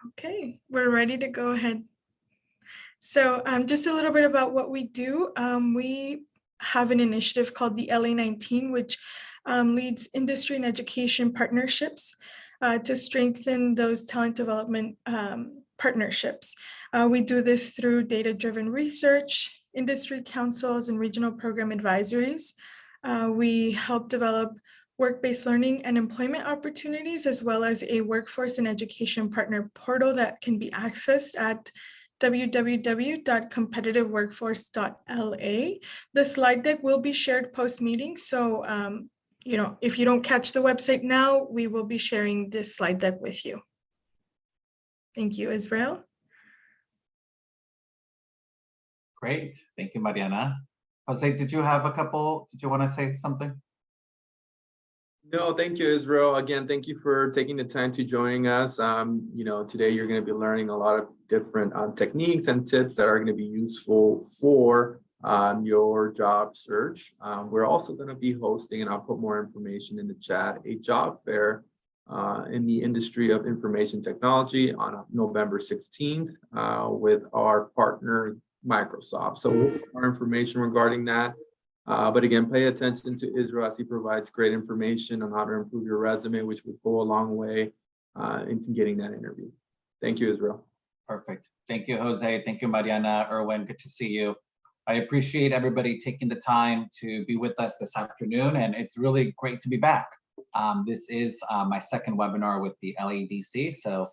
Okay, we're ready to go ahead. So just a little bit about what we do. We have an initiative called the LA19, which leads industry and education partnerships to strengthen those talent development partnerships. We do this through data-driven research, industry councils, and regional program advisories. We help develop work-based learning and employment opportunities, as well as a workforce and education partner portal that can be accessed at www.competitiveworkforce.la. The slide deck will be shared post-meeting, so if you don't catch the website now, we will be sharing this slide deck with you. Thank you, Israel. Great, thank you, Mariana. Jose, did you want to say something? No, thank you, Israel. Again, thank you for taking the time to join us. Today you're going to be learning a lot of different techniques and tips that are going to be useful for your job search. We're also going to be hosting, and I'll put more information in the chat, a job fair in the industry of information technology on November 16th with our partner, Microsoft. So we'll put more information regarding that. But again, pay attention to Israel as he provides great information on how to improve your resume, which would go a long way into getting that interview. Thank you, Israel. Perfect. Thank you, Jose. Thank you, Mariana, Erwin. Good to see you. I appreciate everybody taking the time to be with us this afternoon, and it's really great to be back. This is my second webinar with the LADC, so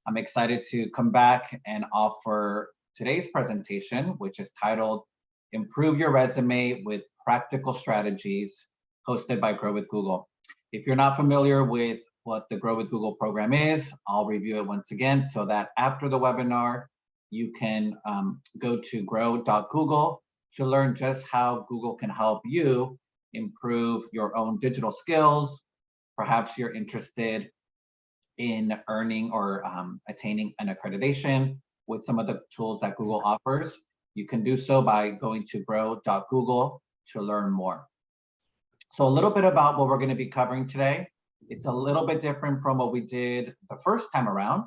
I'm excited to come back and offer today's presentation, which is titled Improve Your Resume with Practical Strategies, hosted by Grow with Google. If you're not familiar with what the Grow with Google program is, I'll review it once again so that after the webinar, you can go to grow.google to learn just how Google can help you improve your own digital skills. Perhaps you're interested in earning or attaining an accreditation with some of the tools that Google offers. You can do so by going to grow.google to learn more. So a little bit about what we're going to be covering today. It's a little bit different from what we did the first time around.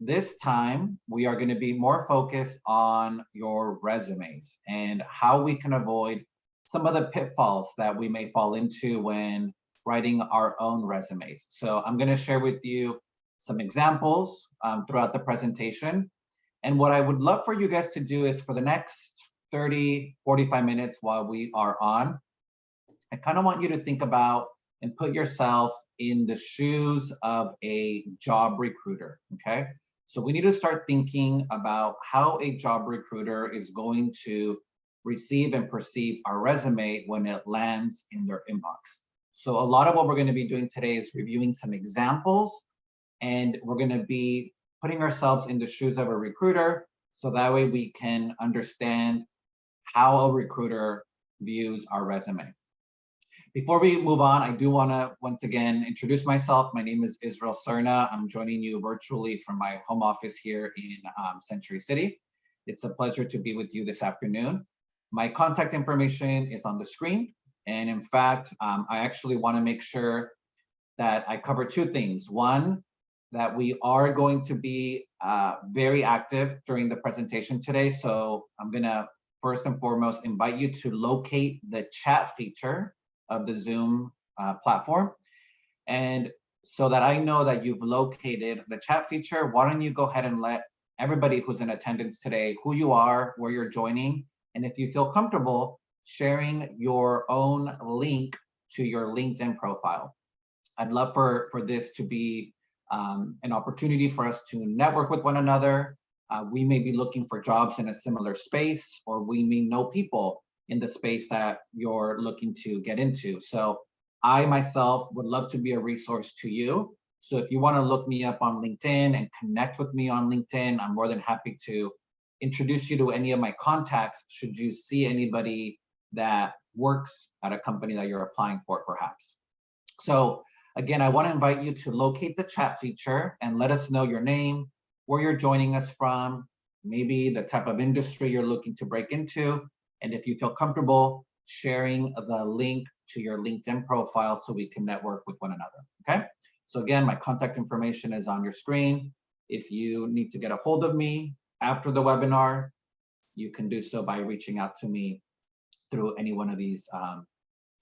This time, we are going to be more focused on your resumes and how we can avoid some of the pitfalls that we may fall into when writing our own resumes. So I'm going to share with you some examples throughout the presentation. And what I would love for you guys to do is for the next 30, 45 minutes while we are on, I kind of want you to think about and put yourself in the shoes of a job recruiter, okay? So we need to start thinking about how a job recruiter is going to receive and perceive our resume when it lands in their inbox. So a lot of what we're going to be doing today is reviewing some examples, and we're going to be putting ourselves in the shoes of a recruiter, so that way we can understand how a recruiter views our resume. Before we move on, I do want to once again introduce myself. My name is Israel Serna. I'm joining you virtually from my home office here in Century City. It's a pleasure to be with you this afternoon. My contact information is on the screen. And in fact, I actually want to make sure that I cover two things. One, that we are going to be very active during the presentation today. So I'm going to first and foremost invite you to locate the chat feature of the Zoom platform. And so that I know that you've located the chat feature, why don't you go ahead and let everybody who's in attendance today who you are, where you're joining, and if you feel comfortable sharing your own link to your LinkedIn profile. I'd love for this to be an opportunity for us to network with one another. We may be looking for jobs in a similar space, or we may know people in the space that you're looking to get into. So I myself would love to be a resource to you. So if you want to look me up on LinkedIn and connect with me on LinkedIn, I'm more than happy to introduce you to any of my contacts should you see anybody that works at a company that you're applying for, perhaps. So again, I want to invite you to locate the chat feature and let us know your name, where you're joining us from, maybe the type of industry you're looking to break into, and if you feel comfortable sharing the link to your LinkedIn profile so we can network with one another, okay? So again, my contact information is on your screen. If you need to get a hold of me after the webinar, you can do so by reaching out to me through any one of these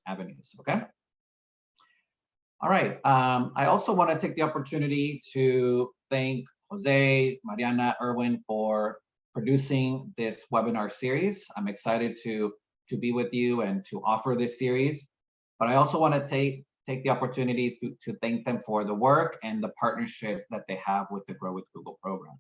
avenues, okay? All right, I also want to take the opportunity to thank Jose, Mariana, Erwin for producing this webinar series. I'm excited to be with you and to offer this series, but I also want to take the opportunity to thank them for the work and the partnership that they have with the Grow with Google program.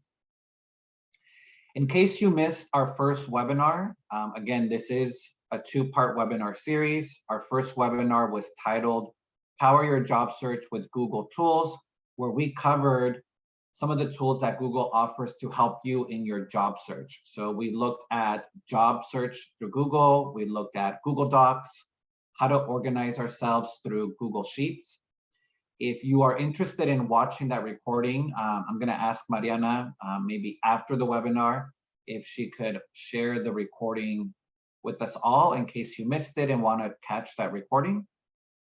In case you missed our first webinar, again, this is a two-part webinar series. Our first webinar was titled Power Your Job Search with Google Tools, where we covered some of the tools that Google offers to help you in your job search. So we looked at job search through Google, we looked at Google Docs, how to organize ourselves through Google Sheets. If you are interested in watching that recording, I'm going to ask Mariana maybe after the webinar if she could share the recording with us all in case you missed it and want to catch that recording.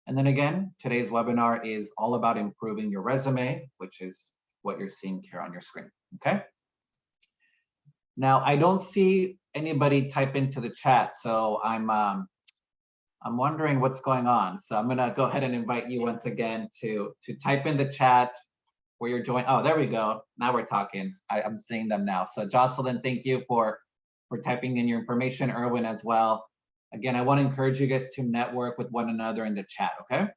And then again, today's webinar is all about improving your resume, which is what you're seeing here on your screen, okay? Now, I don't see anybody type into the chat, so I'm wondering what's going on. So I'm gonna go ahead and invite you once again to type in the chat where you're joining. Oh, there we go. Now we're talking. I'm seeing them now. So Jocelyn, thank you for typing in your information. Erwin as well. Again, I want to encourage you guys to network with one another in the chat, okay?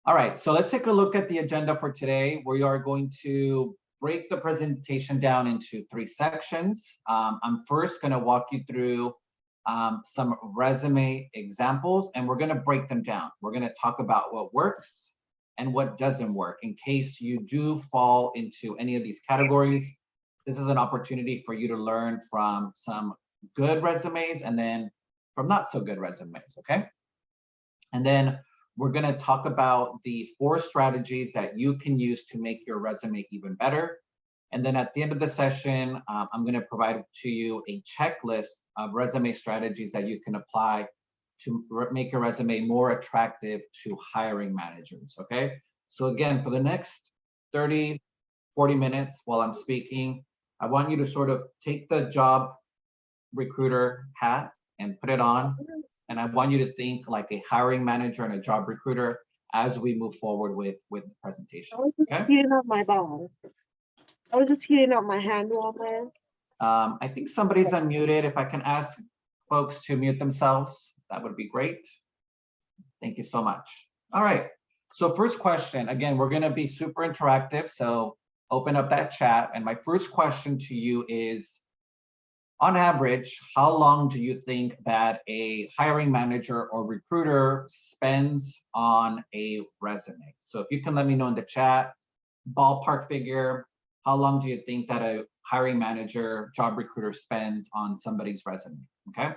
All right, so let's take a look at the agenda for today. We are going to break the presentation down into 3 sections. I'm first going to walk you through some resume examples, and we're going to break them down. We're going to talk about what works and what doesn't work. In case you do fall into any of these categories, this is an opportunity for you to learn from some good resumes and then from not so good resumes, okay? And then we're going to talk about the 4 strategies that you can use to make your resume even better. And then at the end of the session, I'm going to provide to you a checklist of resume strategies that you can apply to make your resume more attractive to hiring managers, okay? So again, for the next 30, 40 minutes while I'm speaking, I want you to sort of take the job recruiter hat and put it on. And I want you to think like a hiring manager and a job recruiter as we move forward with the presentation. I was just heating up my balls. I was just heating up my hand warmer. I think somebody's unmuted. If I can ask folks to mute themselves, that would be great. Thank you so much. All right. So first question, again, we're going to be super interactive. So open up that chat. And my first question to you is, on average, how long do you think that a hiring manager or recruiter spends on a resume? So if you can let me know in the chat, ballpark figure, how long do you think that a hiring manager, job recruiter spends on somebody's resume, okay?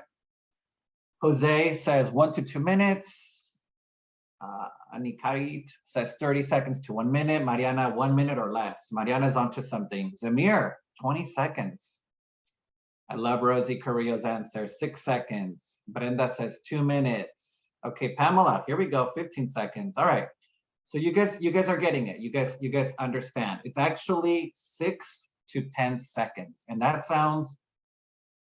Jose says 1 to 2 minutes. Anikarit says 30 seconds to 1 minute. Mariana, 1 minute or less. Mariana's onto something. Zamir, 20 seconds. I love Rosie Carrillo's answer, 6 seconds. Brenda says 2 minutes. Okay, Pamela, here we go, 15 seconds. All right. So you guys are getting it. You guys understand. It's actually 6 to 10 seconds. And that sounds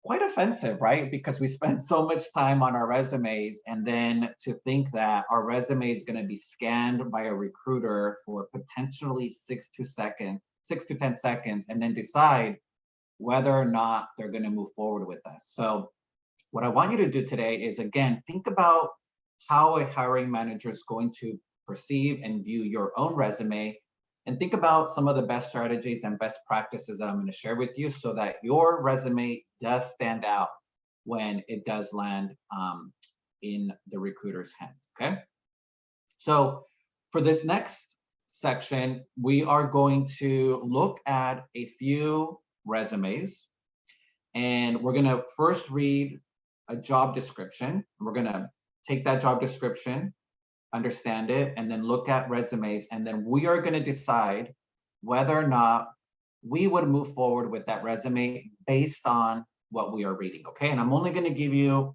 quite offensive, right? Because we spend so much time on our resumes, and then to think that our resume is going to be scanned by a recruiter for potentially 6 to 10 seconds, and then decide whether or not they're going to move forward with us. So what I want you to do today is, again, think about how a hiring manager is going to perceive and view your own resume, and think about some of the best strategies and best practices that I'm going to share with you so that your resume does stand out when it does land in the recruiter's hands, okay? So for this next section, we are going to look at a few resumes, and we're going to first read a job description. We're going to take that job description, understand it, and then look at resumes, and then we are going to decide whether or not we would move forward with that resume based on what we are reading, okay? And I'm only going to give you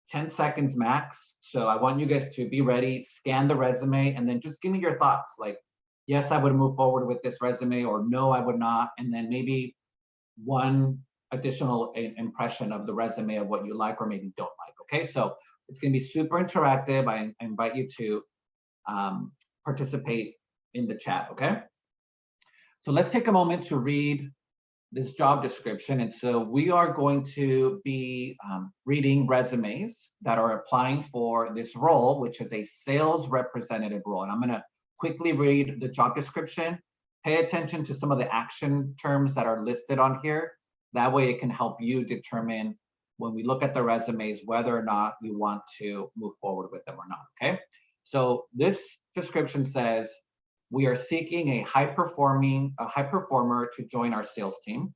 10 seconds max, so I want you guys to be ready, scan the resume, and then just give me your thoughts. Like, yes, I would move forward with this resume, or no, I would not. And then maybe one additional impression of the resume of what you like or maybe don't like. Okay, so it's going to be super interactive. I invite you to participate in the chat. Okay, so let's take a moment to read this job description. And so we are going to be reading resumes that are applying for this role, which is a sales representative role. And I'm going to quickly read the job description. Pay attention to some of the action terms that are listed on here. That way it can help you determine when we look at the resumes, whether or not we want to move forward with them or not, okay? So this description says, we are seeking a high performer to join our sales team.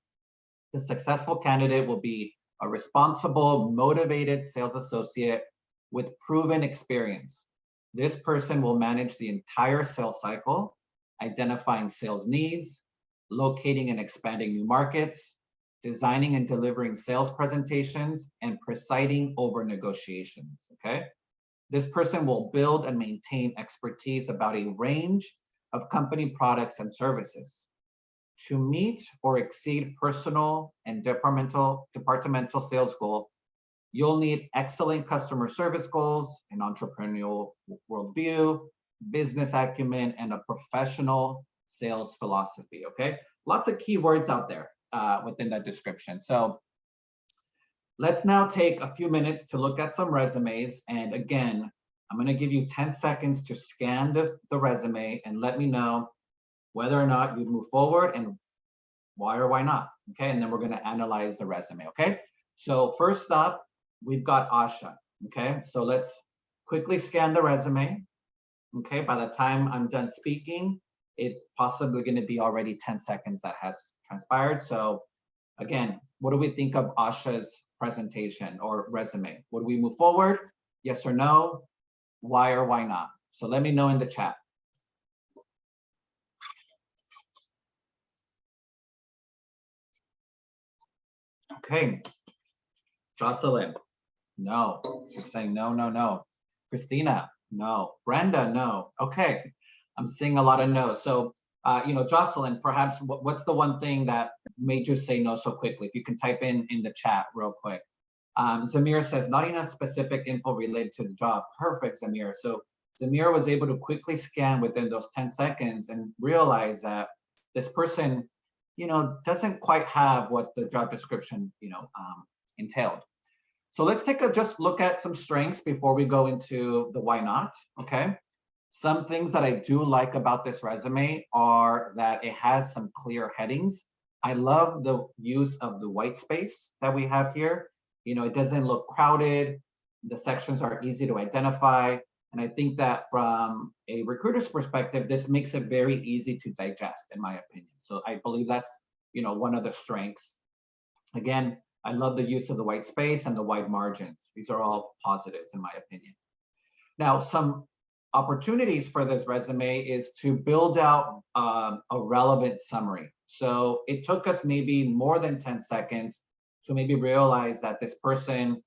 The successful candidate will be a responsible, motivated sales associate with proven experience. This person will manage the entire sales cycle, identifying sales needs, locating and expanding new markets, designing and delivering sales presentations, and presiding over negotiations, okay? This person will build and maintain expertise about a range of company products and services. To meet or exceed personal and departmental sales goals, you'll need excellent customer service goals, an entrepreneurial worldview, business acumen, and a professional sales philosophy, okay? Lots of keywords out there within that description. So let's now take a few minutes to look at some resumes. And again, I'm gonna give you 10 seconds to scan the resume and let me know whether or not you move forward and why or why not, okay? And then we're gonna analyze the resume, okay? So first up, we've got Asha, okay? So let's quickly scan the resume, okay? By the time I'm done speaking, it's possibly gonna be already 10 seconds that has transpired. So again, what do we think of Asha's presentation or resume? Would we move forward? Yes or no? Why or why not? So let me know in the chat. Okay, Jocelyn, no. She's saying no, no, no. Christina, no. Brenda, no. Okay, I'm seeing a lot of no's. So, Jocelyn, perhaps what's the one thing that made you say no so quickly? If you can type in the chat real quick. Zamir says, not enough specific info related to the job. Perfect, Zamir. So Zamir was able to quickly scan within those 10 seconds and realize that this person, doesn't quite have what the job description, entailed. So let's take a just look at some strengths before we go into the why not, okay? Some things that I do like about this resume are that it has some clear headings. I love the use of the white space that we have here. It doesn't look crowded. The sections are easy to identify. And I think that from a recruiter's perspective, this makes it very easy to digest, in my opinion. So I believe that's, one of the strengths. Again, I love the use of the white space and the wide margins. These are all positives, in my opinion. Now, some opportunities for this resume is to build out a relevant summary. So it took us maybe more than 10 seconds to maybe realize that this person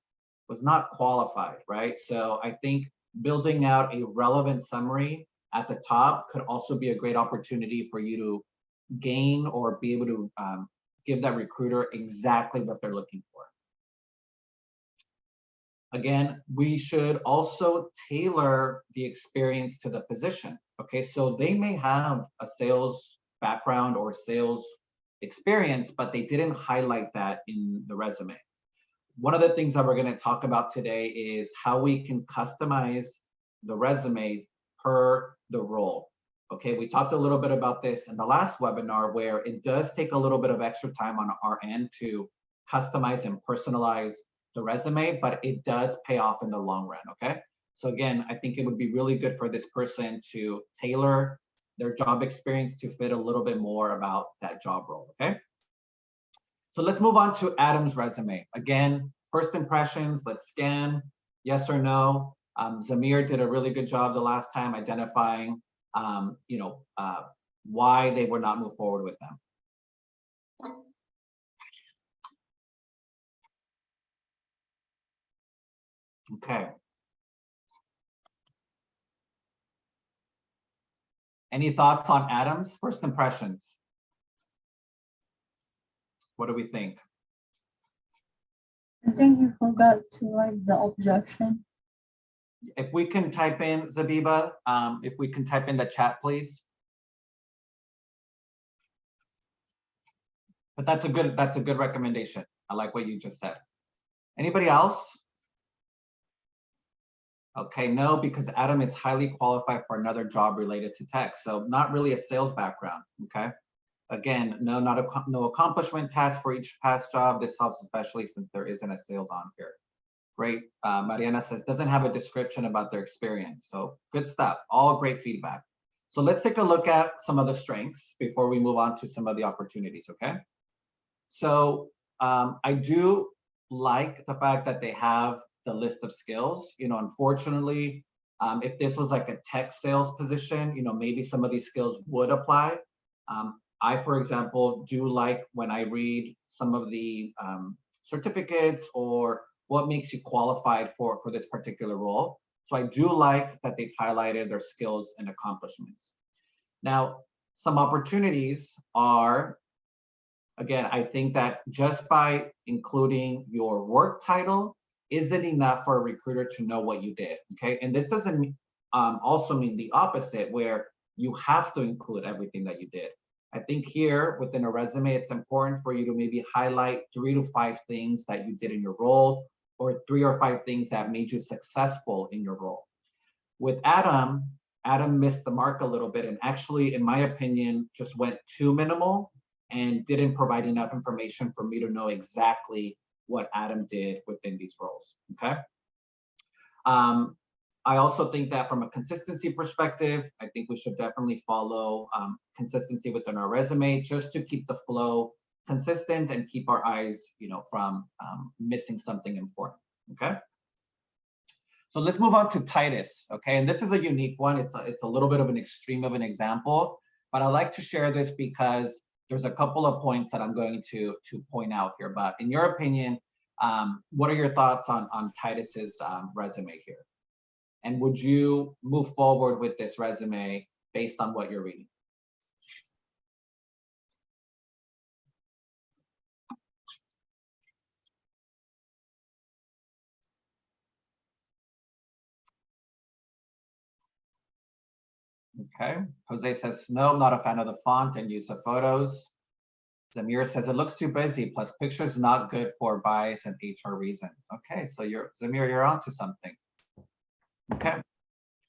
was not qualified, right? So I think building out a relevant summary at the top could also be a great opportunity for you to gain or be able to give that recruiter exactly what they're looking for. Again, we should also tailor the experience to the position. Okay, so they may have a sales background or sales experience, but they didn't highlight that in the resume. One of the things that we're going to talk about today is how we can customize the resume per the role. Okay, we talked a little bit about this in the last webinar, where it does take a little bit of extra time on our end to customize and personalize the resume, but it does pay off in the long run, okay? So again, I think it would be really good for this person to tailor their job experience to fit a little bit more about that job role, okay? So let's move on to Adam's resume. Again, first impressions, let's scan, yes or no. Zamir did a really good job the last time identifying, why they would not move forward with them. Okay. Any thoughts on Adam's first impressions? What do we think? I think you forgot to write the objection. If we can type in, Zabiba, if we can type in the chat, please. But that's a good recommendation. I like what you just said. Anybody else? Okay, no, because Adam is highly qualified for another job related to tech. So not really a sales background, okay? Again, no accomplishment task for each past job. This helps especially since there isn't a sales on here. Great. Mariana says, doesn't have a description about their experience. So good stuff, all great feedback. So let's take a look at some of the strengths before we move on to some of the opportunities, okay? So I do like the fact that they have the list of skills. You know, unfortunately, if this was like a tech sales position, you know, maybe some of these skills would apply. I, for example, do like when I read some of the certificates or what makes you qualified for this particular role. So I do like that they've highlighted their skills and accomplishments. Now, some opportunities are, again, I think that just by including your work title isn't enough for a recruiter to know what you did, okay? And this doesn't also mean the opposite, where you have to include everything that you did. I think here within a resume, it's important for you to maybe highlight 3 to 5 things that you did in your role, or 3 or 5 things that made you successful in your role. With Adam missed the mark a little bit, and actually, in my opinion, just went too minimal and didn't provide enough information for me to know exactly what Adam did within these roles, okay? I also think that from a consistency perspective, I think we should definitely follow consistency within our resume just to keep the flow consistent and keep our eyes, you know, from missing something important, okay? So let's move on to Titus, okay? And this is a unique one. It's a little bit of an extreme of an example, but I like to share this because there's a couple of points that I'm going to point out here. But in your opinion, what are your thoughts on Titus's resume here? And would you move forward with this resume based on what you're reading? Okay, Jose says, no, I'm not a fan of the font and use of photos. Zamir says, it looks too busy, plus pictures not good for bias and HR reasons. Okay, so Zamir, you're onto something. Okay,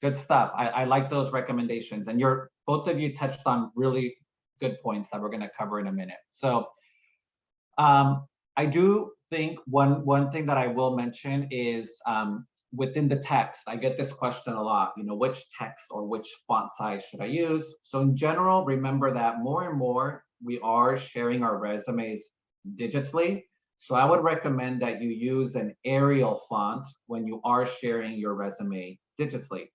good stuff. I like those recommendations, and both of you touched on really good points that we're gonna cover in a minute. So I do think one thing that I will mention is within the text, I get this question a lot, you know, which text or which font size should I use? So in general, remember that more and more we are sharing our resumes digitally. So I would recommend that you use an Arial font when you are sharing your resume digitally.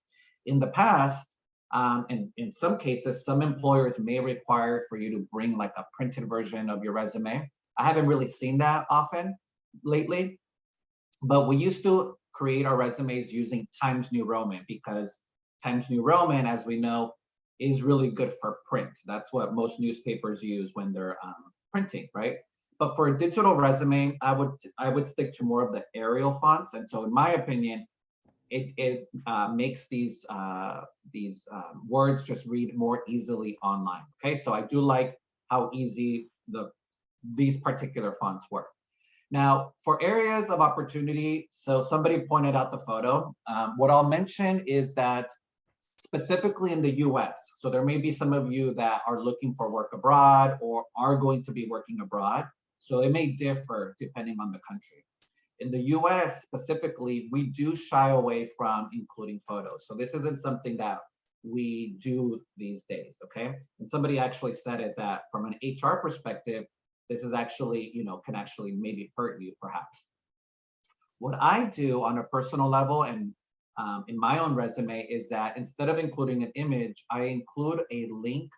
In the past, and in some cases, some employers may require for you to bring like a printed version of your resume. I haven't really seen that often lately, but we used to create our resumes using Times New Roman, because Times New Roman, as we know, is really good for print. That's what most newspapers use when they're printing, right? But for a digital resume, I would stick to more of the Arial fonts. And so in my opinion, it makes these words just read more easily online, okay? So I do like how easy these particular fonts work. Now, for areas of opportunity, so somebody pointed out the photo. What I'll mention is that specifically in the US, so there may be some of you that are looking for work abroad or are going to be working abroad. So it may differ depending on the country. In the US specifically, we do shy away from including photos. So this isn't something that we do these days, okay? And somebody actually said it, that from an HR perspective, this is actually, you know, can actually maybe hurt you perhaps. What I do on a personal level and in my own resume is that instead of including an image, I include a link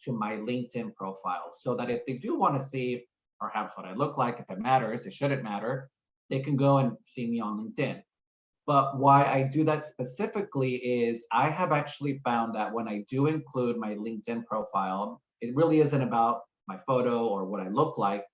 to my LinkedIn profile, so that if they do want to see perhaps what I look like, if it matters, it shouldn't matter, they can go and see me on LinkedIn. But why I do that specifically is I have actually found that when I do include my LinkedIn profile, it really isn't about my photo or what I look like.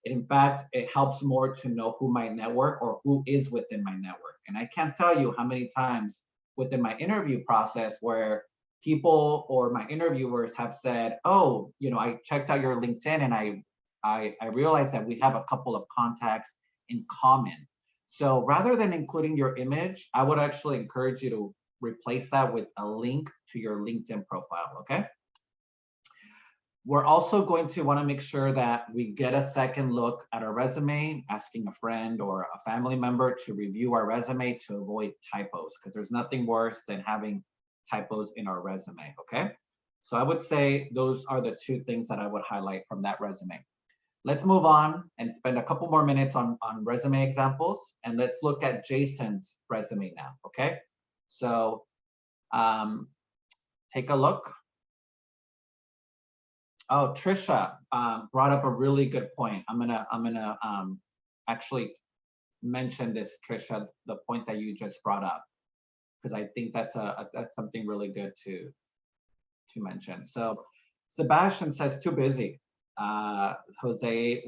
In fact, it helps more to know who my network or who is within my network. And I can't tell you how many times within my interview process where people or my interviewers have said, oh, I checked out your LinkedIn and I realized that we have a couple of contacts in common. So rather than including your image, I would actually encourage you to replace that with a link to your LinkedIn profile, okay? We're also going to want to make sure that we get a second look at our resume, asking a friend or a family member to review our resume to avoid typos, because there's nothing worse than having typos in our resume, okay? So I would say those are the two things that I would highlight from that resume. Let's move on and spend a couple more minutes on resume examples, and let's look at Jason's resume now, okay? So take a look. Oh, Trisha brought up a really good point. I'm gonna actually mention this, Trisha, the point that you just brought up, because I think that's something really good to mention. So Sebastian says too busy. Jose,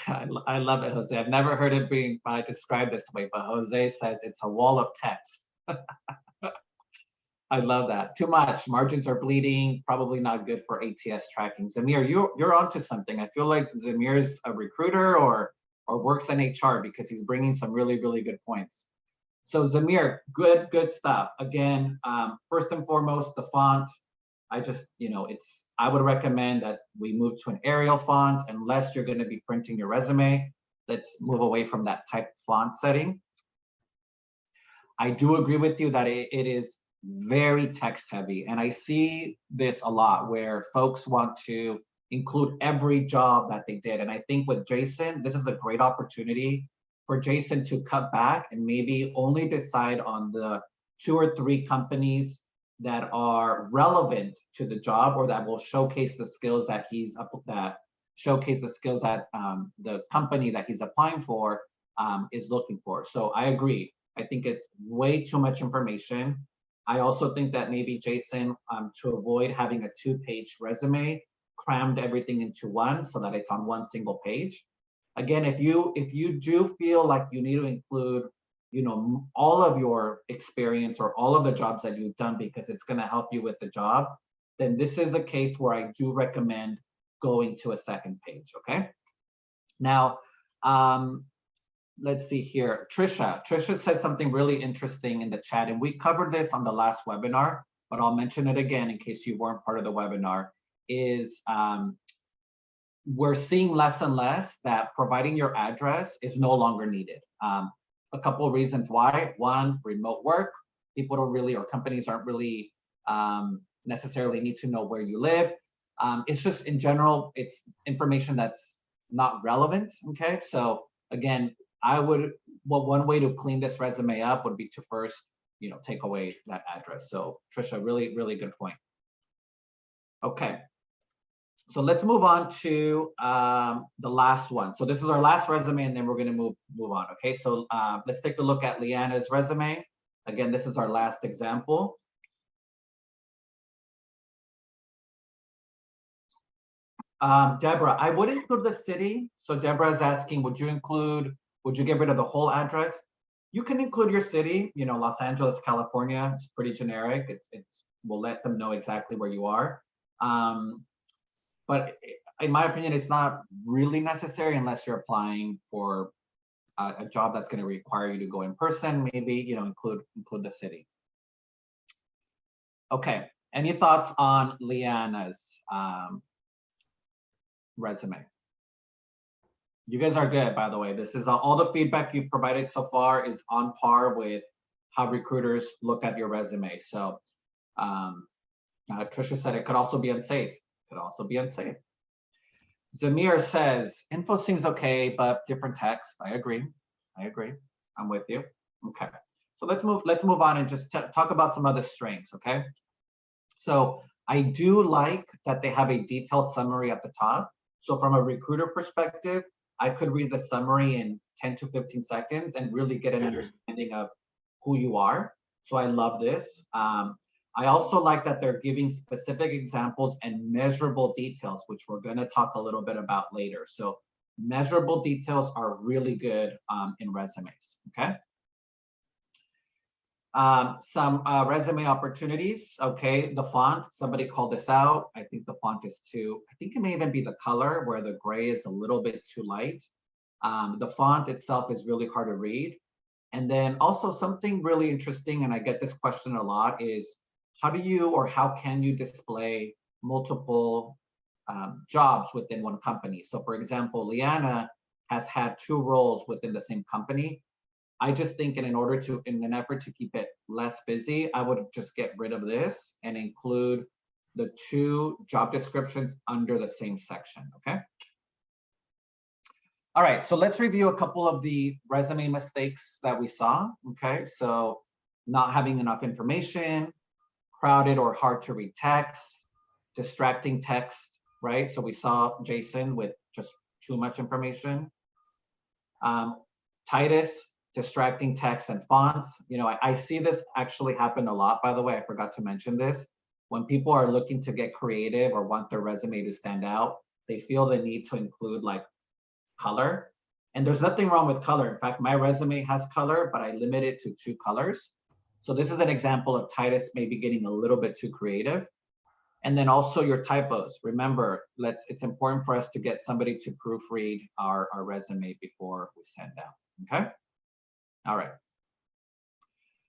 I love it, Jose. I've never heard it being described this way, but Jose says it's a wall of text. I love that. Too much. Margins are bleeding. Probably not good for ATS tracking. Zamir, you're onto something. I feel like Zamir's a recruiter or works in HR because he's bringing some really, really good points. So Zamir, good stuff. Again, first and foremost, the font. I would recommend that we move to an Arial font unless you're going to be printing your resume. Let's move away from that type font setting. I do agree with you that it is very text heavy. And I see this a lot where folks want to include every job that they did. And I think with Jason, this is a great opportunity for Jason to cut back and maybe only decide on the 2 or 3 companies that are relevant to the job or that will showcase the skills that the company that he's applying for is looking for. So I agree. I think it's way too much information. I also think that maybe Jason, to avoid having a 2-page resume, crammed everything into one so that it's on one single page. Again, if you do feel like you need to include, all of your experience or all of the jobs that you've done because it's going to help you with the job, then this is a case where I do recommend going to a second page. Okay. Now, let's see here. Trisha said something really interesting in the chat, and we covered this on the last webinar, but I'll mention it again in case you weren't part of the webinar, is we're seeing less and less that providing your address is no longer needed. A couple of reasons why. One, remote work. People don't really, or companies aren't really necessarily need to know where you live. It's just in general, it's information that's not relevant, okay? So again, one way to clean this resume up would be to first, take away that address. So Trisha, really, really good point. Okay. So let's move on to the last one. So this is our last resume, and then we're going to move on. Okay, so let's take a look at Leanna's resume. Again, this is our last example. Deborah, I would include the city. So Deborah is asking, would you get rid of the whole address? You can include your city. Los Angeles, California. It's pretty generic. We'll let them know exactly where you are. But in my opinion, it's not really necessary unless you're applying for a job that's going to require you to go in person. Maybe include the city. Okay. Any thoughts on Leanna's resume? You guys are good, by the way. This is all the feedback you've provided so far is on par with how recruiters look at your resume. So Trisha said it could also be unsafe. Zamir says, info seems okay, but different text. I agree. I'm with you. Okay. So let's move on and just talk about some other strengths, okay? So I do like that they have a detailed summary at the top. So from a recruiter perspective, I could read the summary and 10 to 15 seconds and really get an understanding of who you are. So I love this. I also like that they're giving specific examples and measurable details, which we're going to talk a little bit about later. So measurable details are really good in resumes, okay? Some resume opportunities, okay? The font, somebody called this out. I think the font is too, I think it may even be the color where the gray is a little bit too light. The font itself is really hard to read. And then also something really interesting, and I get this question a lot, is how do you or how can you display multiple jobs within one company? So for example, Liana has had 2 roles within the same company. I just think in an effort to keep it less busy, I would just get rid of this and include the 2 job descriptions under the same section, okay? All right, so let's review a couple of the resume mistakes that we saw, okay? So not having enough information, crowded or hard to read text, distracting text, right? So we saw Jason with just too much information. Titus, distracting text and fonts. You know, I see this actually happen a lot, by the way, I forgot to mention this. When people are looking to get creative or want their resume to stand out, they feel the need to include like color. And there's nothing wrong with color. In fact, my resume has color, but I limit it to 2 colors. So this is an example of Titus maybe getting a little bit too creative. And then also your typos. Remember, it's important for us to get somebody to proofread our resume before we send out, okay? All right.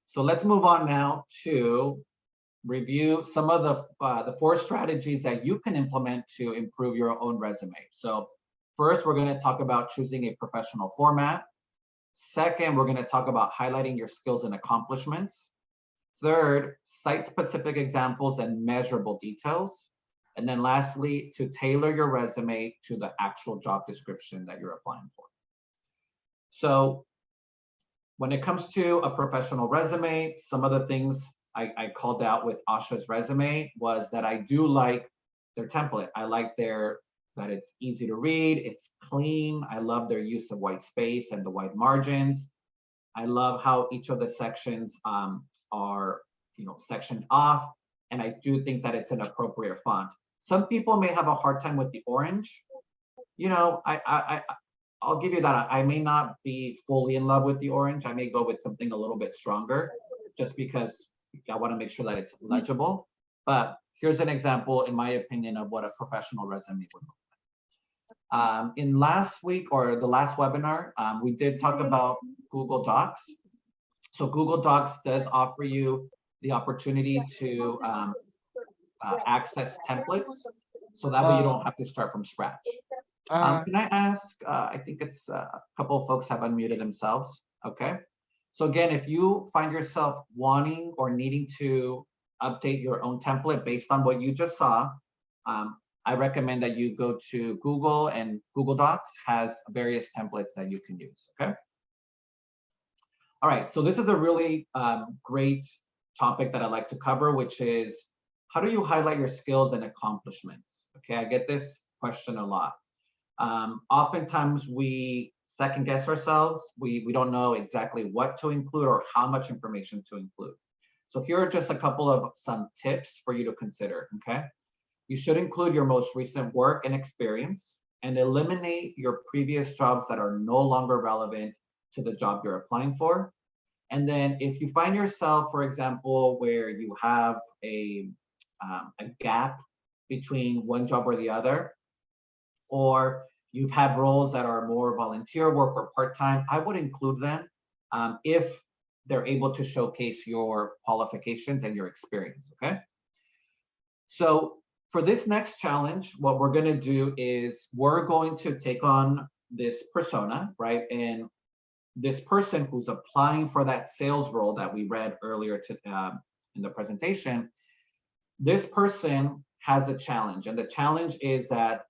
So let's move on now to review some of the 4 strategies that you can implement to improve your own resume. So first, we're going to talk about choosing a professional format. Second, we're going to talk about highlighting your skills and accomplishments. Third, site-specific examples and measurable details. And then lastly, to tailor your resume to the actual job description that you're applying for. So when it comes to a professional resume, some of the things I called out with Asha's resume was that I do like their template. I like that it's easy to read, it's clean. I love their use of white space and the white margins. I love how each of the sections are, you know, sectioned off. And I do think that it's an appropriate font. Some people may have a hard time with the orange. You know, I'll give you that. I may not be fully in love with the orange. I may go with something a little bit stronger just because I want to make sure that it's legible. But here's an example, in my opinion, of what a professional resume would look like. In last week or the last webinar, we did talk about Google Docs. So Google Docs does offer you the opportunity to access templates. So that way you don't have to start from scratch. Can I ask, I think it's a couple of folks have unmuted themselves. Okay. So again, if you find yourself wanting or needing to update your own template based on what you just saw, I recommend that you go to Google, and Google Docs has various templates that you can use, okay? All right, so this is a really great topic that I'd like to cover, which is how do you highlight your skills and accomplishments? Okay, I get this question a lot. Oftentimes we second guess ourselves. We don't know exactly what to include or how much information to include. So here are just a couple of some tips for you to consider, okay? You should include your most recent work and experience and eliminate your previous jobs that are no longer relevant to the job you're applying for. And then if you find yourself, for example, where you have a gap between one job or the other, or you've had roles that are more volunteer work or part-time, I would include them if they're able to showcase your qualifications and your experience, okay? So for this next challenge, what we're gonna do is we're going to take on this persona, right? And this person who's applying for that sales role that we read earlier in the presentation, this person has a challenge. And the challenge is that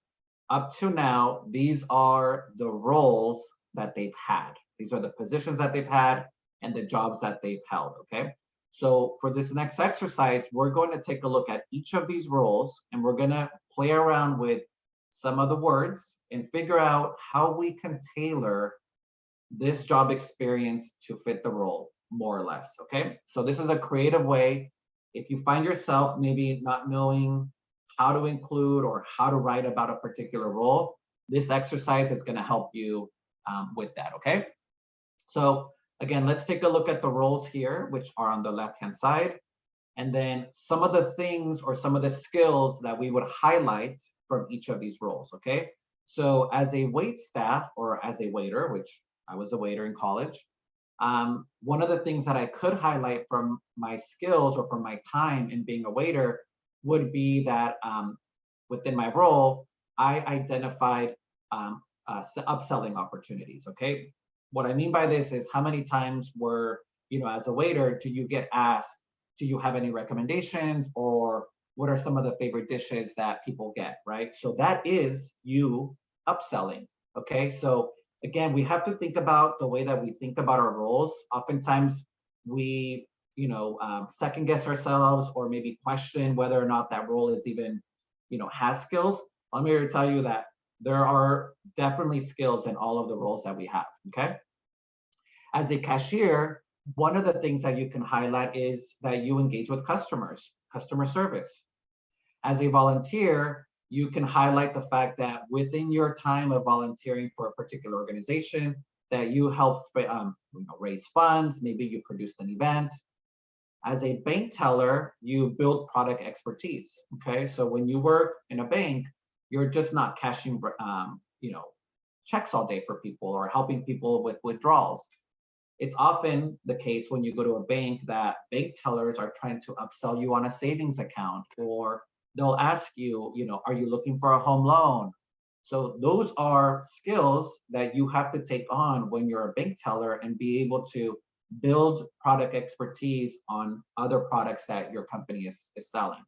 up to now, these are the roles that they've had. These are the positions that they've had and the jobs that they've held, okay? So for this next exercise, we're going to take a look at each of these roles and we're gonna play around with some of the words and figure out how we can tailor this job experience to fit the role, more or less, okay? So this is a creative way. If you find yourself maybe not knowing how to include or how to write about a particular role, this exercise is going to help you with that, okay? So again, let's take a look at the roles here, which are on the left-hand side, and then some of the things or some of the skills that we would highlight from each of these roles, okay? So as a wait staff or as a waiter, which I was a waiter in college, one of the things that I could highlight from my skills or from my time in being a waiter would be that within my role, I identified upselling opportunities, okay? What I mean by this is how many times were, as a waiter, do you get asked, do you have any recommendations, or what are some of the favorite dishes that people get, right? So that is you upselling, okay? So again, we have to think about the way that we think about our roles. Oftentimes we, second guess ourselves or maybe question whether or not that role is even, has skills. I'm here to tell you that there are definitely skills in all of the roles that we have, okay? As a cashier, one of the things that you can highlight is that you engage with customers, customer service. As a volunteer, you can highlight the fact that within your time of volunteering for a particular organization, that you help raise funds, maybe you produced an event. As a bank teller, you build product expertise, okay? So when you work in a bank, you're just not cashing checks all day for people or helping people with withdrawals. It's often the case when you go to a bank that bank tellers are trying to upsell you on a savings account, or they'll ask you, are you looking for a home loan? So those are skills that you have to take on when you're a bank teller and be able to build product expertise on other products that your company is selling.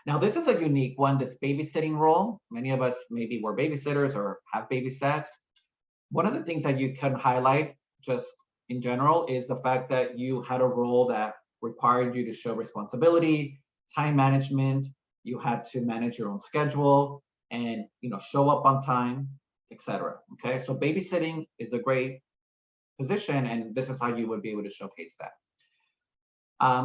Now, this is a unique one, this babysitting role. Many of us maybe were babysitters or have babysat. One of the things that you can highlight just in general is the fact that you had a role that required you to show responsibility, time management. You had to manage your own schedule and show up on time, etc. Okay, so babysitting is a great position, and this is how you would be able to showcase that.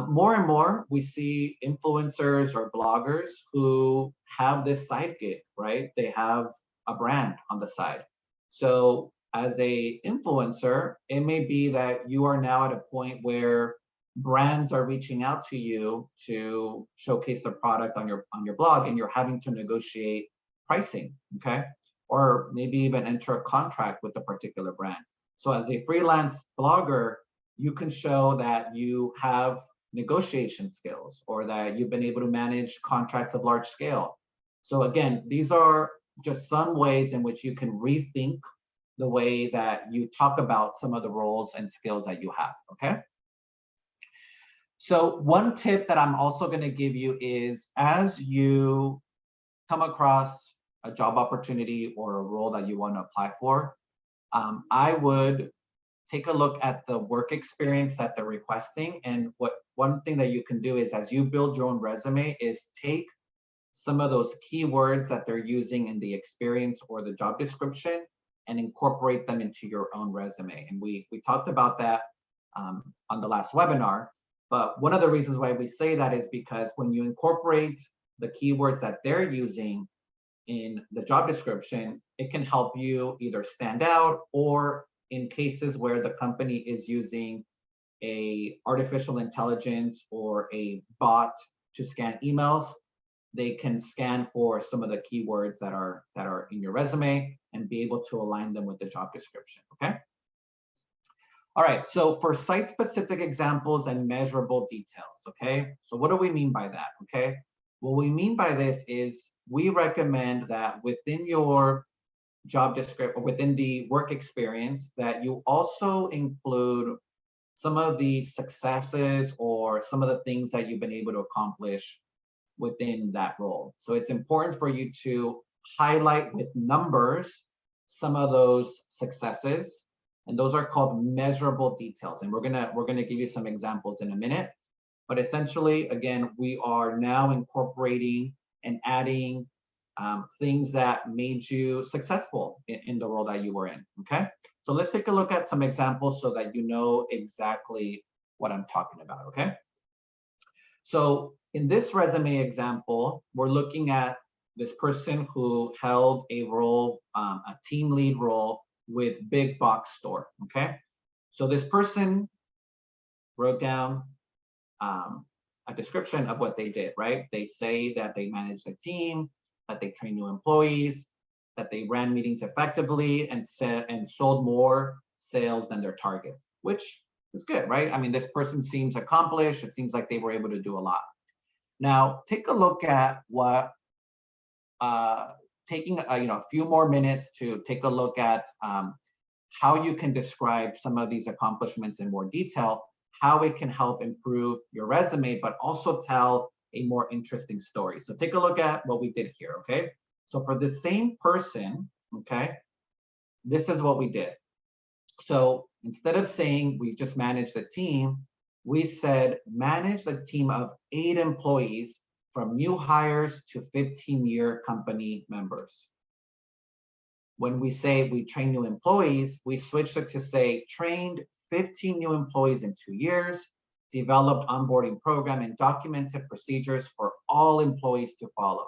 More and more, we see influencers or bloggers who have this side gig, right? They have a brand on the side. So as a influencer, it may be that you are now at a point where brands are reaching out to you to showcase their product on your blog, and you're having to negotiate pricing, okay? Or maybe even enter a contract with a particular brand. So as a freelance blogger, you can show that you have negotiation skills or that you've been able to manage contracts of large scale. So again, these are just some ways in which you can rethink the way that you talk about some of the roles and skills that you have, okay? So one tip that I'm also going to give you is, as you come across a job opportunity or a role that you want to apply for, I would take a look at the work experience that they're requesting. And one thing that you can do is, as you build your own resume, is take some of those keywords that they're using in the experience or the job description and incorporate them into your own resume. And we talked about that on the last webinar. But one of the reasons why we say that is because when you incorporate the keywords that they're using in the job description, it can help you either stand out, or in cases where the company is using a artificial intelligence or a bot to scan emails, they can scan for some of the keywords that are in your resume and be able to align them with the job description, okay? All right, so for site-specific examples and measurable details, okay? So what do we mean by that, okay? What we mean by this is we recommend that within your job description, within the work experience, that you also include some of the successes or some of the things that you've been able to accomplish within that role. So it's important for you to highlight with numbers some of those successes, and those are called measurable details. And we're gonna give you some examples in a minute. But essentially, again, we are now incorporating and adding things that made you successful in the role that you were in, okay? So let's take a look at some examples so that you know exactly what I'm talking about, okay? So in this resume example, we're looking at this person who held a role, a team lead role with big box store, okay? So this person wrote down a description of what they did, right? They say that they managed a team, that they train new employees, that they ran meetings effectively and sold more sales than their target, which is good, right? I mean, this person seems accomplished. It seems like they were able to do a lot. Now, take a look at what, taking a few more minutes to take a look at how you can describe some of these accomplishments in more detail, how it can help improve your resume, but also tell a more interesting story. So take a look at what we did here, okay? So for the same person, okay, this is what we did. So instead of saying we just managed the team, we said manage a team of 8 employees from new hires to 15-year company members. When we say we train new employees, we switched it to say trained 15 new employees in 2 years, developed onboarding program and documented procedures for all employees to follow.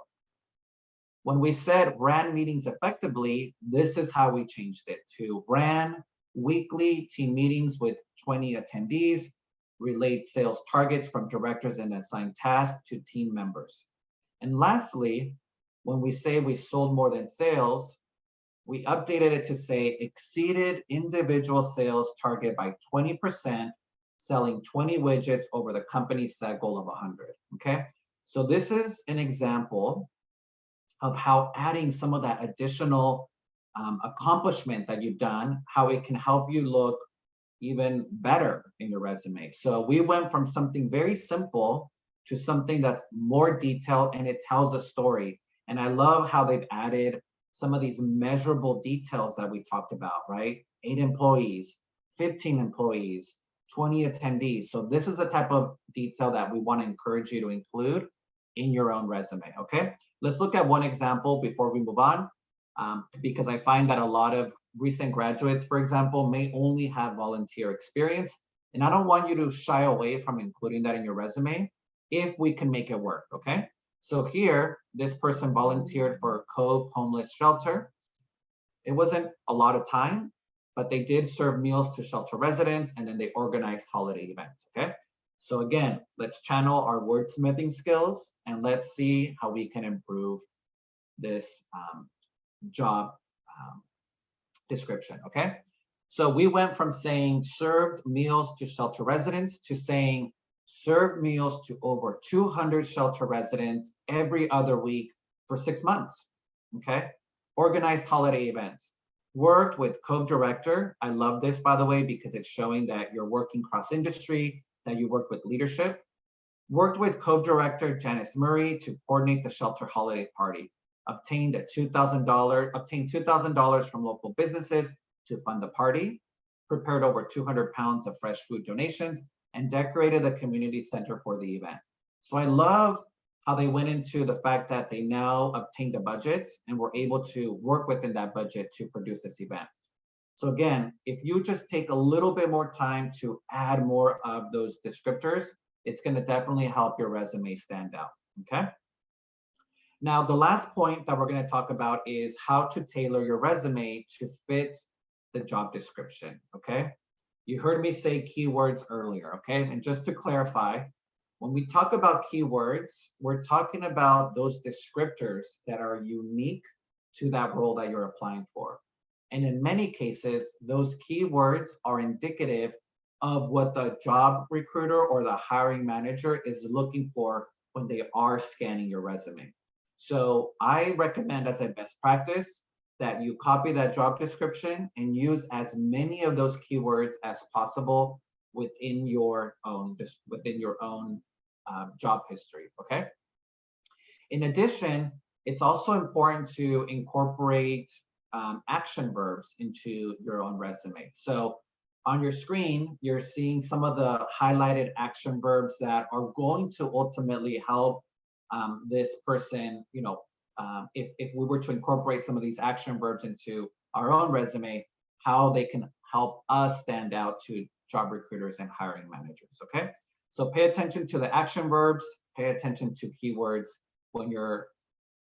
When we said ran meetings effectively, this is how we changed it to ran weekly team meetings with 20 attendees, relayed sales targets from directors and assigned tasks to team members. And lastly, when we say we sold more than sales, we updated it to say exceeded individual sales target by 20%, selling 20 widgets over the company's set goal of 100, okay? So this is an example of how adding some of that additional accomplishment that you've done, how it can help you look even better in your resume. So we went from something very simple to something that's more detailed and it tells a story. And I love how they've added some of these measurable details that we talked about, right? 8 employees, 15 employees, 20 attendees. So this is the type of detail that we want to encourage you to include in your own resume, okay? Let's look at one example before we move on, because I find that a lot of recent graduates, for example, may only have volunteer experience. And I don't want you to shy away from including that in your resume if we can make it work, okay? So here, this person volunteered for Cove Homeless Shelter. It wasn't a lot of time, but they did serve meals to shelter residents and then they organized holiday events, okay? So again, let's channel our wordsmithing skills and let's see how we can improve this job description, okay? So we went from saying served meals to shelter residents to saying served meals to over 200 shelter residents every other week for 6 months, okay? Organized holiday events. Worked with co-director. I love this, by the way, because it's showing that you're working cross-industry, that you work with leadership. Worked with co-director Janice Murray to coordinate the shelter holiday party. Obtained $2,000 from local businesses to fund the party. Prepared over 200 pounds of fresh food donations and decorated the community center for the event. So I love how they went into the fact that they now obtained a budget and were able to work within that budget to produce this event. So again, if you just take a little bit more time to add more of those descriptors, it's going to definitely help your resume stand out, okay? Now, the last point that we're going to talk about is how to tailor your resume to fit the job description, okay? You heard me say keywords earlier, okay? And just to clarify, when we talk about keywords, we're talking about those descriptors that are unique to that role that you're applying for. And in many cases, those keywords are indicative of what the job recruiter or the hiring manager is looking for when they are scanning your resume. So I recommend as a best practice that you copy that job description and use as many of those keywords as possible within your own job history, okay? In addition, it's also important to incorporate action verbs into your own resume. So on your screen, you're seeing some of the highlighted action verbs that are going to ultimately help this person, if we were to incorporate some of these action verbs into our own resume, how they can help us stand out to job recruiters and hiring managers, okay? So pay attention to the action verbs, pay attention to keywords when you're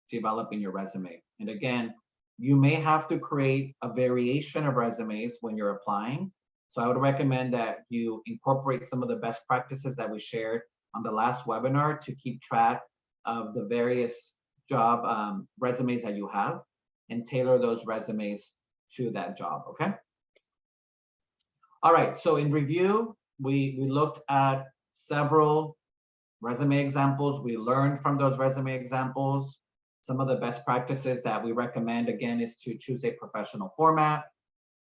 developing your resume. And again, you may have to create a variation of resumes when you're applying. So I would recommend that you incorporate some of the best practices that we shared on the last webinar to keep track of the various job resumes that you have and tailor those resumes to that job, okay? All right, so in review, we looked at several resume examples. We learned from those resume examples. Some of the best practices that we recommend, again, is to choose a professional format,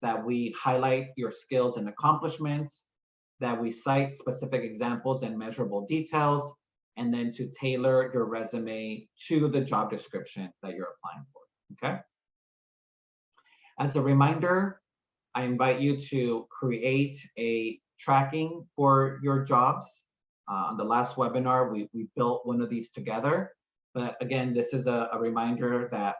that we highlight your skills and accomplishments, that we cite specific examples and measurable details, and then to tailor your resume to the job description that you're applying for, okay? As a reminder, I invite you to create a tracking for your jobs. On the last webinar, we built one of these together. But again, this is a reminder that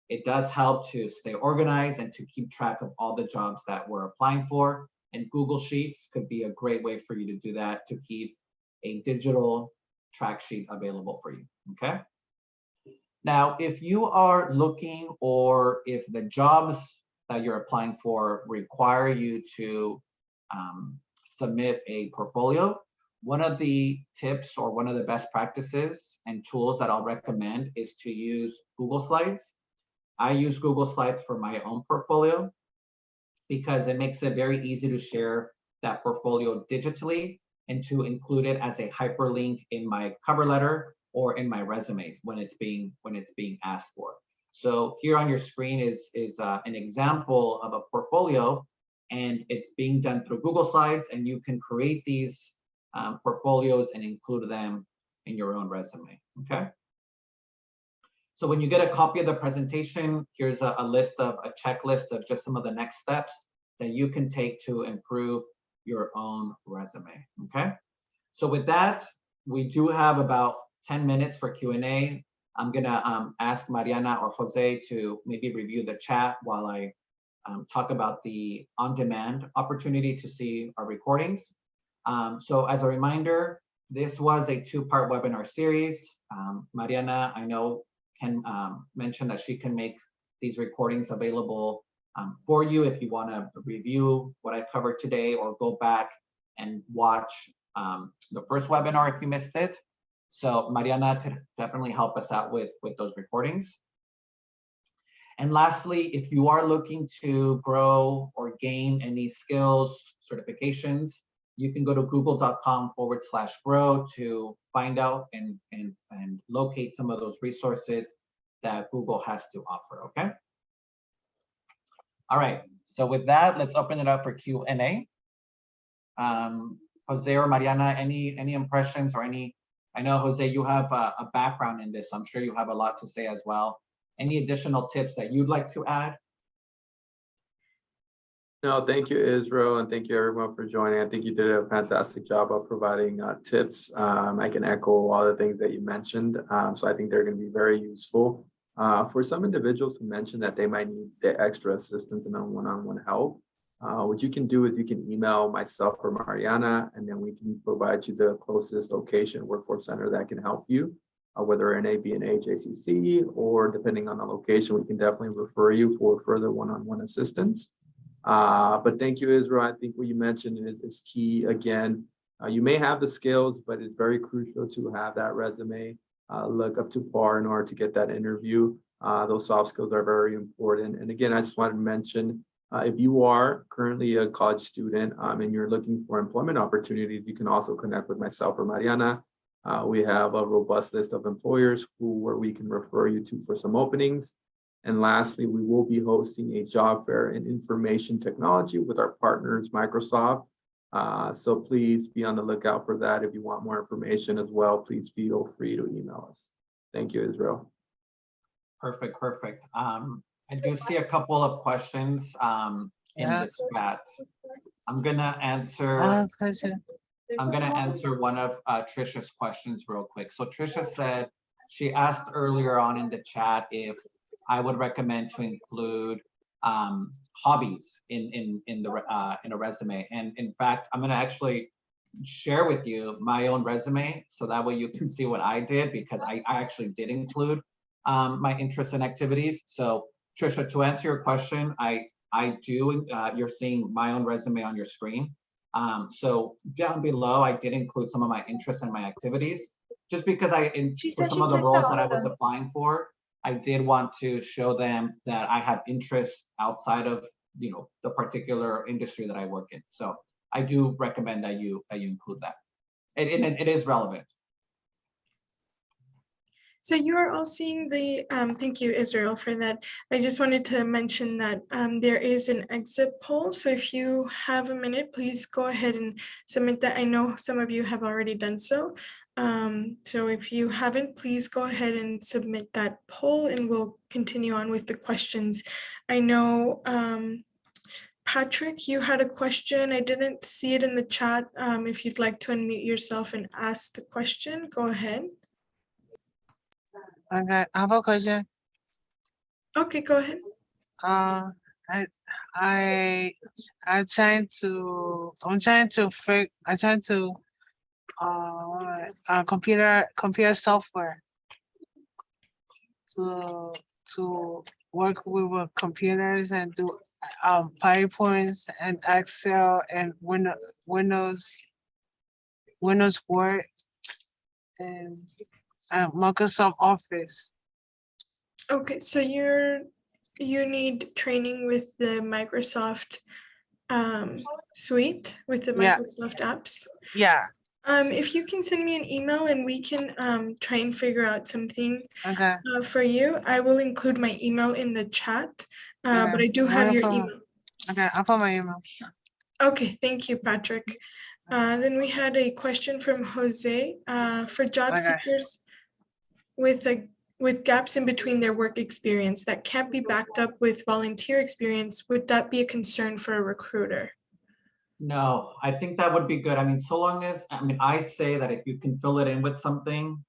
it does help to stay organized and to keep track of all the jobs that we're applying for. And Google Sheets could be a great way for you to do that, to keep a digital track sheet available for you, okay? Now, if you are looking, or if the jobs that you're applying for require you to submit a portfolio, one of the tips or one of the best practices and tools that I'll recommend is to use Google Slides. I use Google Slides for my own portfolio because it makes it very easy to share that portfolio digitally and to include it as a hyperlink in my cover letter or in my resumes when it's being asked for. So here on your screen is an example of a portfolio, and it's being done through Google Slides, and you can create these portfolios and include them in your own resume, okay? So when you get a copy of the presentation, here's a checklist of just some of the next steps that you can take to improve your own resume, okay? So with that, we do have about 10 minutes for Q&A. I'm gonna ask Mariana or Jose to maybe review the chat while I talk about the on-demand opportunity to see our recordings. So as a reminder, this was a two-part webinar series. Mariana, I know, can mention that she can make these recordings available for you if you want to review what I covered today, or go back and watch the first webinar if you missed it. So Mariana could definitely help us out with those recordings. And lastly, if you are looking to grow or gain any skills, certifications, you can go to google.com/grow to find out and locate some of those resources that Google has to offer, okay? All right, so with that, let's open it up for Q&A. Jose or Mariana, any impressions or any, I know, Jose, you have a background in this, so I'm sure you have a lot to say as well. Any additional tips that you'd like to add? No, thank you, Israel, and thank you everyone for joining. I think you did a fantastic job of providing tips. I can echo all the things that you mentioned, so I think they're going to be very useful. For some individuals who mentioned that they might need the extra assistance and one-on-one help, what you can do is you can email myself or Mariana, and then we can provide you the closest location workforce center that can help you, whether in ABNA, JCC, or depending on the location, we can definitely refer you for further one-on-one assistance. But thank you, Israel. I think what you mentioned is key. Again, you may have the skills, but it's very crucial to have that resume look up to par in order to get that interview. Those soft skills are very important. And again, I just wanted to mention, if you are currently a college student and you're looking for employment opportunities, you can also connect with myself or Mariana. We have a robust list of employers where we can refer you to for some openings. And lastly, we will be hosting a job fair in information technology with our partners, Microsoft. So please be on the lookout for that. If you want more information as well, please feel free to email us. Thank you, Israel. Perfect, perfect. I do see a couple of questions in the chat. I'm gonna answer one of Trisha's questions real quick. So Trisha said, she asked earlier on in the chat if I would recommend to include hobbies in a resume. And in fact, I'm gonna actually share with you my own resume so that way you can see what I did, because I actually did include my interests and activities. So Trisha, to answer your question, I do, you're seeing my own resume on your screen. So down below, I did include some of my interests and my activities, just because for some of the roles that I was applying for, I did want to show them that I have interests outside of, the particular industry that I work in. So I do recommend that you include that. And it is relevant. So you are all seeing the, thank you, Israel, for that. I just wanted to mention that there is an exit poll. So if you have a minute, please go ahead and submit that. I know some of you have already done so. So if you haven't, please go ahead and submit that poll and we'll continue on with the questions. I know, Patrick, you had a question. I didn't see it in the chat. If you'd like to unmute yourself and ask the question, go ahead. Okay, I have a question. Okay, go ahead. I'm trying to computer software to work with computers and do PowerPoints and Excel and Windows Word and Microsoft Office. Okay, so you need training with the Microsoft suite, with the Yeah. Microsoft apps. Yeah. If you can send me an email and we can try and figure out something Okay. for you, I will include my email in the chat, but Okay. I do have your email. Okay, I'll put my email. Okay, thank you, Patrick. Then we had a question from Jose for job Okay. seekers with gaps in between their work experience that can't be backed up with volunteer experience. Would that be a concern for a recruiter? No, I think that would be good. I mean, so long as, I say that if you can fill it in with something,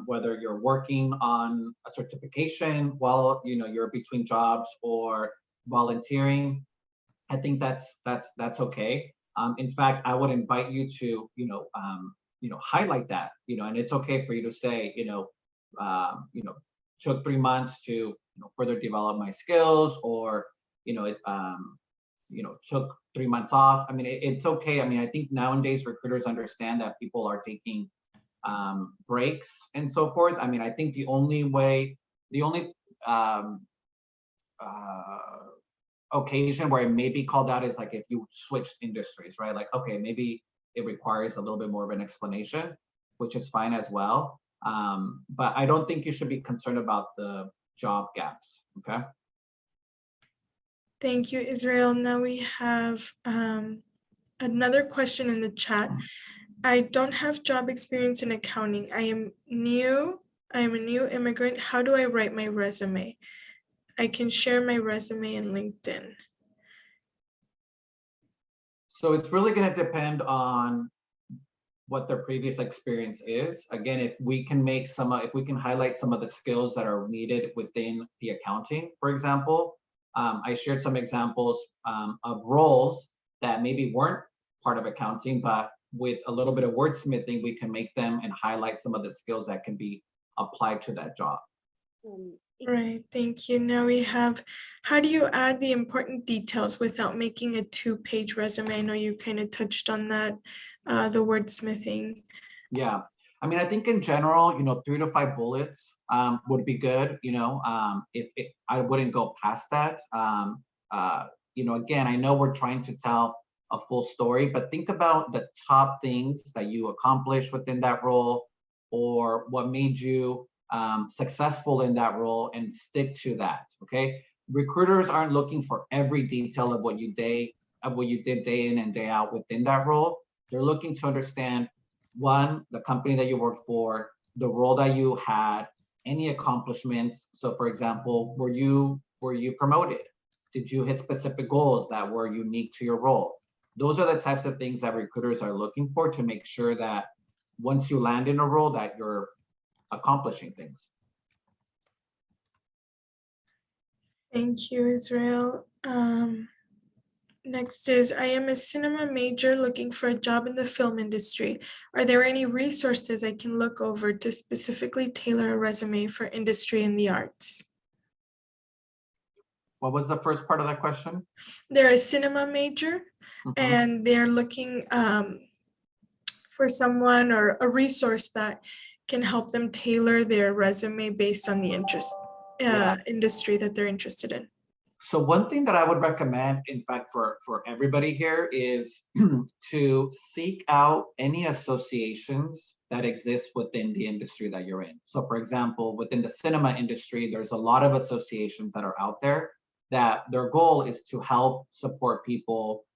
whether you're working on a certification while, you're between jobs or volunteering, I think that's okay. In fact, I would invite you to, highlight that, and it's okay for you to say, took 3 months to, further develop my skills, or, took 3 months off. I mean, it's okay. I mean, I think nowadays recruiters understand that people are taking breaks and so forth. I mean, I think the only occasion where it may be called out is like if you switched industries, right? Like, okay, maybe it requires a little bit more of an explanation, which is fine as well. But I don't think you should be concerned about the job gaps, okay? Thank you, Israel. Now we have another question in the chat. I don't have job experience in accounting. I am a new immigrant. How do I write my resume? I can share my resume in LinkedIn. So it's really going to depend on what their previous experience is. Again, if we can highlight some of the skills that are needed within the accounting, for example, I shared some examples of roles that maybe weren't part of accounting, but with a little bit of wordsmithing, we can make them and highlight some of the skills that can be applied to that job. Right, thank you. Now we have, how do you add the important details without making a 2-page resume? I know you kind of touched on that, the wordsmithing. Yeah, I mean, I think in general, 3 to 5 bullets would be good. If I wouldn't go past that. Again, I know we're trying to tell a full story, but think about the top things that you accomplished within that role, or what made you successful in that role, and stick to that. Okay, recruiters aren't looking for every detail of what you did day in and day out within that role. They're looking to understand, one, the company that you worked for, the role that you had, any accomplishments. So for example, were you promoted? Did you hit specific goals that were unique to your role? Those are the types of things that recruiters are looking for to make sure that once you land in a role that you're accomplishing things. Thank you, Israel. Next is, I am a cinema major looking for a job in the film industry. Are there any resources I can look over to specifically tailor a resume for industry in the arts? What was the first part of that question? They're a cinema major Mhm. and they're looking for someone or a resource that can help them tailor their resume based on the Yeah. industry that they're interested in. So one thing that I would recommend, in fact, for everybody here is to seek out any associations that exist within the industry that you're in. So for example, within the cinema industry, there's a lot of associations that are out there that their goal is to help support people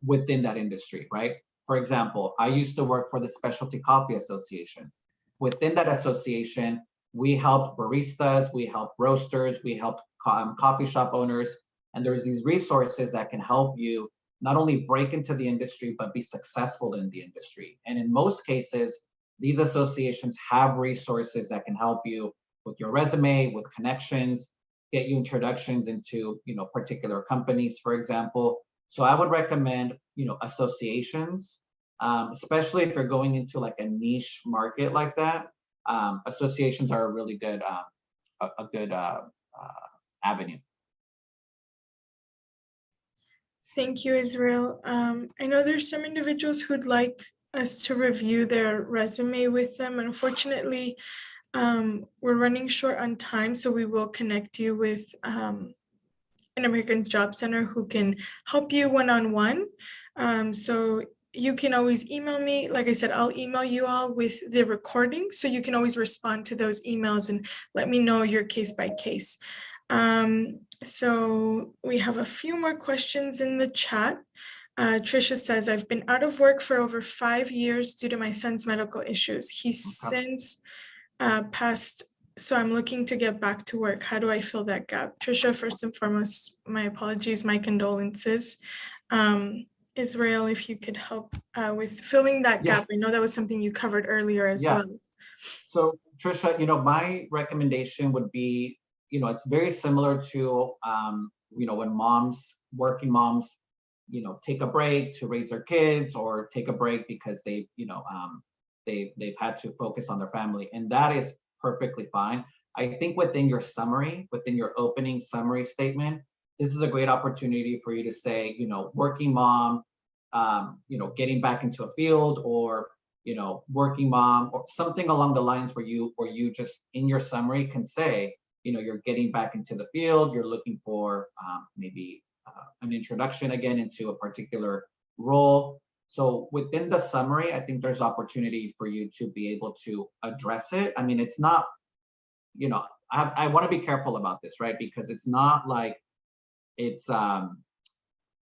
within that industry, right? For example, I used to work for the Specialty Coffee Association. Within that association, we helped baristas, we helped roasters, we helped coffee shop owners, and there's these resources that can help you not only break into the industry, but be successful in the industry. And in most cases, these associations have resources that can help you with your resume, with connections, get you introductions into, particular companies, for example. So I would recommend, associations, especially if you're going into like a niche market like that. Associations are a really good, a good avenue. Thank you, Israel. I know there's some individuals who'd like us to review their resume with them. Unfortunately, we're running short on time, so we will connect you with an Americans Job Center who can help you one-on-one. So you can always email me. Like I said, I'll email you all with the recording, so you can always respond to those emails and let me know your case by case. So we have a few more questions in the chat. Trisha says, I've been out of work for over 5 years due to my son's medical issues. He's since passed, so I'm looking to get back to work. How do I fill that gap? Trisha, first and foremost, my apologies, my condolences. Israel, if you could help with filling that gap. I know that was something you covered earlier as well. So Trisha, my recommendation would be, it's very similar to, when working moms, take a break to raise their kids or take a break because they've had to focus on their family, and that is perfectly fine. I think within your summary, within your opening summary statement, this is a great opportunity for you to say, working mom, getting back into a field, or working mom, or something along the lines where you just in your summary can say, you're getting back into the field, you're looking for maybe an introduction again into a particular role. So within the summary, I think there's opportunity for you to be able to address it. I mean, it's not, I want to be careful about this, right? Because it's not like it's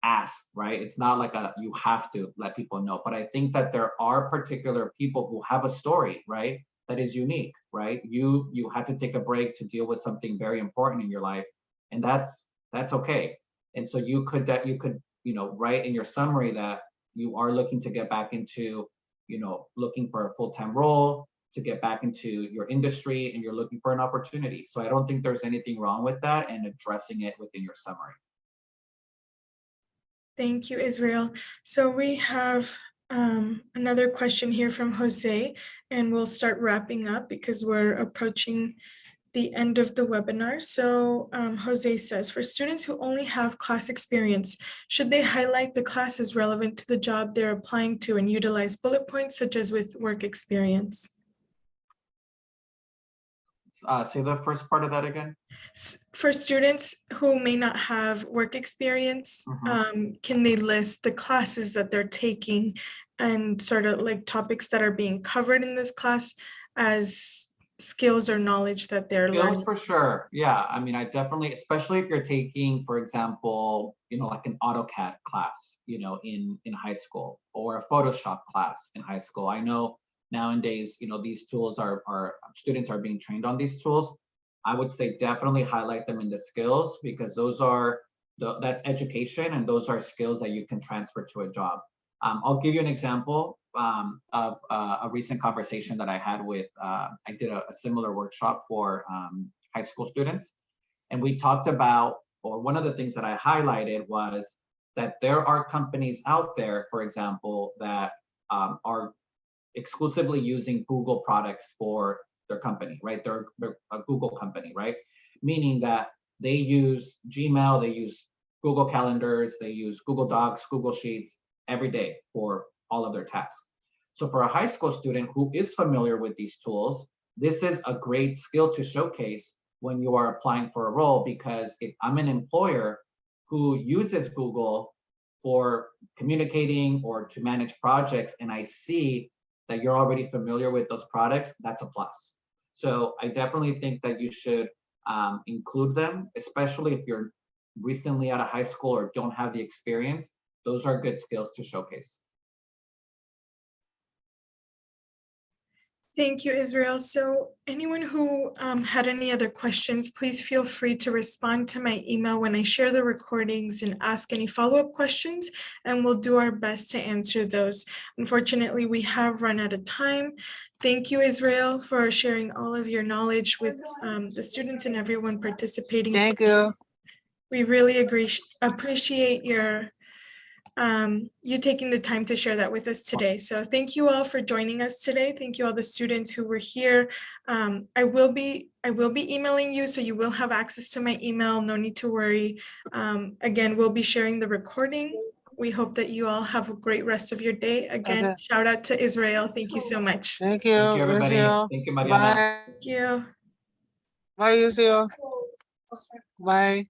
asked, right? It's not like you have to let people know. But I think that there are particular people who have a story, right, that is unique, right? You had to take a break to deal with something very important in your life, and that's okay. And so you could write in your summary that you are looking to get back into, looking for a full-time role, to get back into your industry, and you're looking for an opportunity. So I don't think there's anything wrong with that and addressing it within your summary. Thank you, Israel. So we have another question here from Jose, and we'll start wrapping up because we're approaching the end of the webinar. So Jose says, for students who only have class experience, should they highlight the classes relevant to the job they're applying to and utilize bullet points such as with work experience? Say the first part of that again. For students who may not have work experience, can they list the classes that they're taking and sort of like topics that are being covered in this class as skills or knowledge that they're learning? For sure. Yeah. I mean, I definitely, especially if you're taking, for example, like an AutoCAD class, in high school, or a Photoshop class in high school. I know nowadays, these tools are students are being trained on these tools. I would say definitely highlight them in the skills, because that's education, and those are skills that you can transfer to a job. I'll give you an example of a recent conversation that I had with, I did a similar workshop for high school students, and we talked about or one of the things that I highlighted was that there are companies out there, for example, that are exclusively using Google products for their company, right? They're a Google company, right? Meaning that they use Gmail, they use Google Calendars, they use Google Docs, Google Sheets every day for all of their tasks. So for a high school student who is familiar with these tools, this is a great skill to showcase when you are applying for a role, because if I'm an employer who uses Google for communicating or to manage projects, and I see that you're already familiar with those products, that's a plus. So I definitely think that you should include them, especially if you're recently out of high school or don't have the experience. Those are good skills to showcase. Thank you, Israel. So anyone who had any other questions, please feel free to respond to my email when I share the recordings and ask any follow-up questions, and we'll do our best to answer those. Unfortunately, we have run out of time. Thank you, Israel, for sharing all of your knowledge with the students and everyone participating. Thank today. you. We really appreciate your you taking the time to share that with us today. So thank you all for joining us today. Thank you all the students who were here. I will be emailing you, so you will have access to my email. No need to worry. Again, we'll be sharing the recording. We hope that you all have a great rest of your day. Again, Okay. shout out to Israel. Thank you so much. Thank you. Thank you, everybody. Lucio. Thank you, Mariana. Bye. Thank you. Bye, Lucio. Bye.